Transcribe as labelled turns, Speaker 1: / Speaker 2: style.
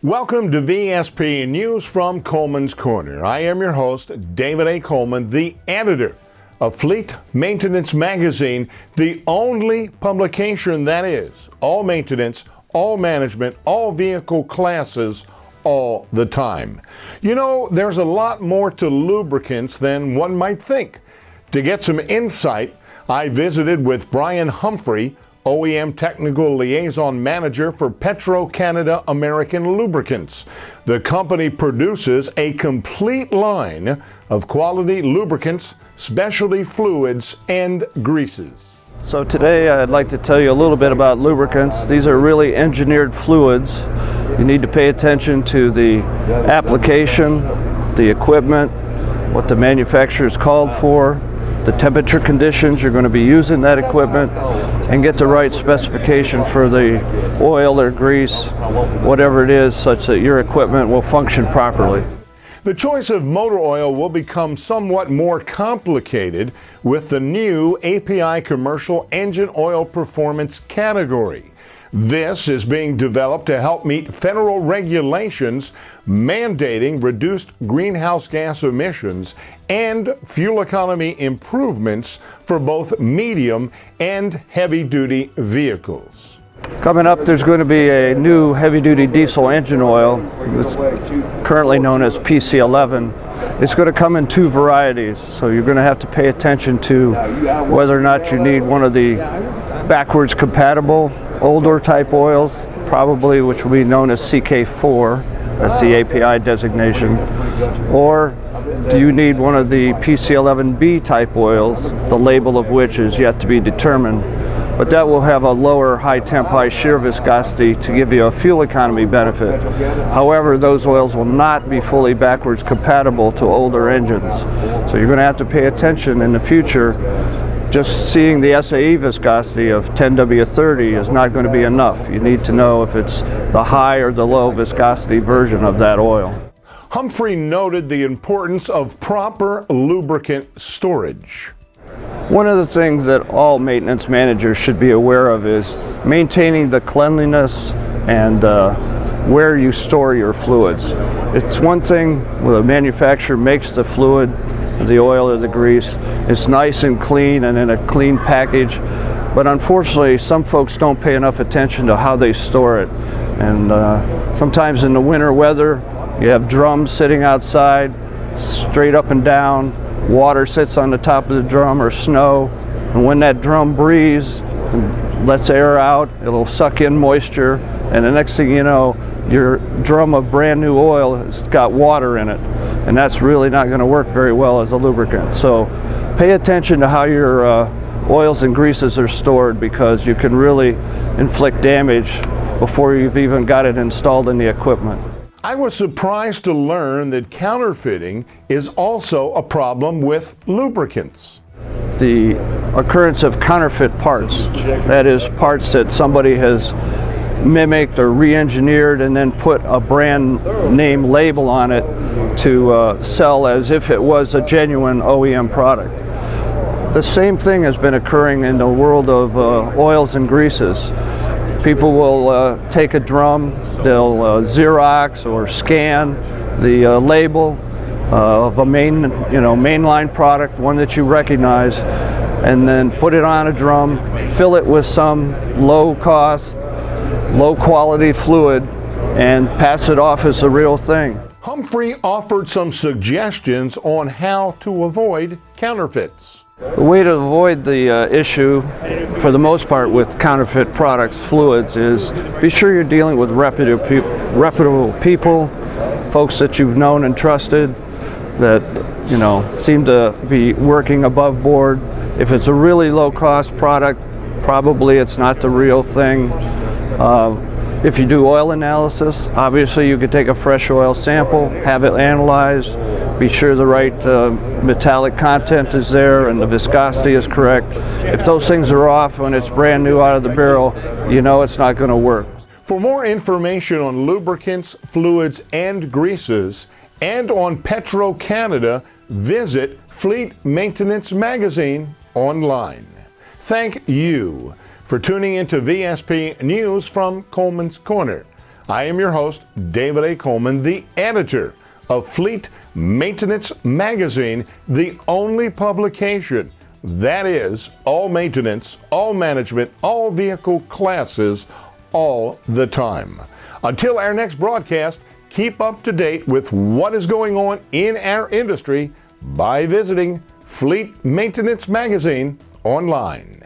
Speaker 1: Welcome to VSP News from Coleman's Corner. I am your host, David A. Coleman, the editor of Fleet Maintenance Magazine, the only publication that is all maintenance, all management, all vehicle classes, all the time. You know, there's a lot more to lubricants than one might think. To get some insight, I visited with Brian Humphrey, OEM Technical Liaison Manager for Petro-Canada American Lubricants. The company produces a complete line of quality lubricants, specialty fluids, and greases.
Speaker 2: So today I'd like to tell you a little bit about lubricants. These are really engineered fluids. You need to pay attention to the application, the equipment, what the manufacturer's called for, the temperature conditions you're going to be using that equipment, and get the right specification for the oil or grease, whatever it is, such that your equipment will function properly.
Speaker 1: The choice of motor oil will become somewhat more complicated with the new API Commercial Engine Oil Performance category. This is being developed to help meet federal regulations mandating reduced greenhouse gas emissions and fuel economy improvements for both medium and heavy-duty vehicles.
Speaker 2: Coming up, there's going to be a new heavy-duty diesel engine oil, this currently known as PC11. It's going to come in two varieties, so you're going to have to pay attention to whether or not you need one of the backwards compatible older type oils, probably, which will be known as CK4, that's the API designation, or do you need one of the PC11B type oils, the label of which is yet to be determined, but that will have a lower high temp, high shear viscosity to give you a fuel economy benefit. However, those oils will not be fully backwards compatible to older engines. So you're going to have to pay attention in the future. Just seeing the SAE viscosity of 10W30 is not going to be enough. You need to know if it's the high or the low viscosity version of that oil.
Speaker 1: Humphrey noted the importance of proper lubricant storage.
Speaker 2: One of the things that all maintenance managers should be aware of is maintaining the cleanliness and where you store your fluids. It's one thing when the manufacturer makes the fluid, the oil or the grease, it's nice and clean and in a clean package, but unfortunately some folks don't pay enough attention to how they store it. And sometimes in the winter weather you have drums sitting outside straight up and down, water sits on the top of the drum or snow, and when that drum breathes and lets air out, it'll suck in moisture, and the next thing you know, your drum of brand new oil has got water in it, and that's really not going to work very well as a lubricant. So pay attention to how your oils and greases are stored, because you can really inflict damage before you've even got it installed in the equipment.
Speaker 1: I was surprised to learn that counterfeiting is also a problem with lubricants.
Speaker 2: The occurrence of counterfeit parts, that is parts that somebody has mimicked or re-engineered and then put a brand name label on it to sell as if it was a genuine OEM product. The same thing has been occurring in the world of oils and greases. People will take a drum, they'll Xerox or scan the label of a mainline product, one that you recognize, and then put it on a drum, fill it with some low-cost, low-quality fluid, and pass it off as the real thing.
Speaker 1: Humphrey offered some suggestions on how to avoid counterfeits.
Speaker 2: The way to avoid the issue, for the most part, with counterfeit products, fluids, is be sure you're dealing with reputable people, folks that you've known and trusted, that seem to be working above board. If it's a really low-cost product, probably it's not the real thing. If you do oil analysis, obviously you could take a fresh oil sample, have it analyzed, be sure the right metallic content is there and the viscosity is correct. If those things are off when it's brand new out of the barrel, you know it's not going to work.
Speaker 1: For more information on lubricants, fluids, and greases, and on Petro-Canada, visit Fleet Maintenance Magazine online. Thank you for tuning into VSP News from Coleman's Corner. I am your host, David A. Coleman, the editor of Fleet Maintenance Magazine, the only publication that is all maintenance, all management, all vehicle classes, all the time. Until our next broadcast, keep up to date with what is going on in our industry by visiting Fleet Maintenance Magazine online.